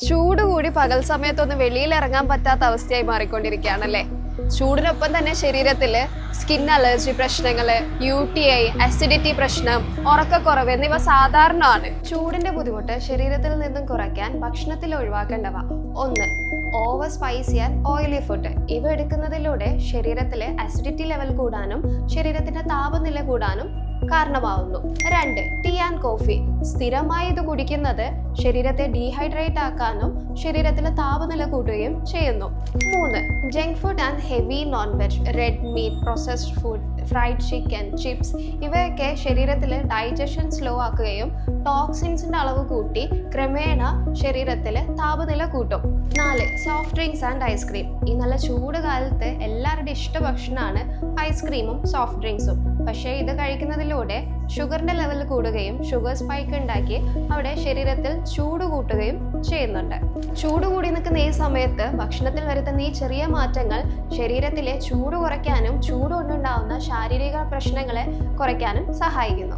ചൂട് കൂടി പകൽ സമയത്തൊന്നും വെളിയിൽ ഇറങ്ങാൻ പറ്റാത്ത അവസ്ഥയായി മാറിക്കൊണ്ടിരിക്കുകയാണല്ലേ. ചൂടിനൊപ്പം തന്നെ ശരീരത്തില് സ്കിൻ അലർജി പ്രശ്നങ്ങള്, UTI, അസിഡിറ്റി പ്രശ്നം, ഉറക്കക്കുറവ് എന്നിവ സാധാരണമാണ്. ചൂടിന്റെ ബുദ്ധിമുട്ട് ശരീരത്തിൽ നിന്നും കുറയ്ക്കാൻ ഭക്ഷണത്തിൽ ഒഴിവാക്കേണ്ടവ: 1. Over spicy and oily food. ഇവ എടുക്കുന്നതിലൂടെ ശരീരത്തിലെ അസിഡിറ്റി ലെവൽ കൂടാനും ശരീരത്തിന്റെ താപനില കൂടാനും കാരണമാവുന്നു. 2. Tea and coffee. സ്ഥിരമായി ഇത് കുടിക്കുന്നത് ശരീരത്തെ ഡീഹൈഡ്രേറ്റ് ആക്കാനും ശരീരത്തിലെ താപനില കൂട്ടുകയും ചെയ്യുന്നു. 3. Junk food and heavy non veg, red meat, processed food, fried chicken, chips ഇവയൊക്കെ ശരീരത്തിൽ ഡൈജഷൻ സ്ലോ ആക്കുകയും ടോക്സിൻസിന്റെ അളവ് കൂട്ടി ക്രമേണ ശരീരത്തിലെ താപനില കൂട്ടും. 4. Soft drinks and ice cream. ഈ നല്ല ചൂട് കാലത്ത് എല്ലാവരുടെ ഇഷ്ട ഭക്ഷണമാണ് ഐസ്ക്രീമും സോഫ്റ്റ് ഡ്രിങ്ക്സും. പക്ഷേ ഇത് കഴിക്കുന്നതിലൂടെ ഷുഗറിന്റെ ലെവൽ കൂടുകയും ഷുഗർ സ്പൈക്ക് ഉണ്ടാക്കി അവിടെ ശരീരത്തിൽ ചൂട് കൂട്ടുകയും ചെയ്യുന്നുണ്ട്. ചൂട് കൂടി നിൽക്കുന്ന ഈ സമയത്ത് ഭക്ഷണത്തിൽ വരുത്തുന്ന ഈ ചെറിയ മാറ്റങ്ങൾ ശരീരത്തിലെ ചൂട് കുറയ്ക്കാനും ചൂട് കൊണ്ടുണ്ടാവുന്ന ശാരീരിക പ്രശ്നങ്ങളെ കുറയ്ക്കാനും സഹായിക്കുന്നു.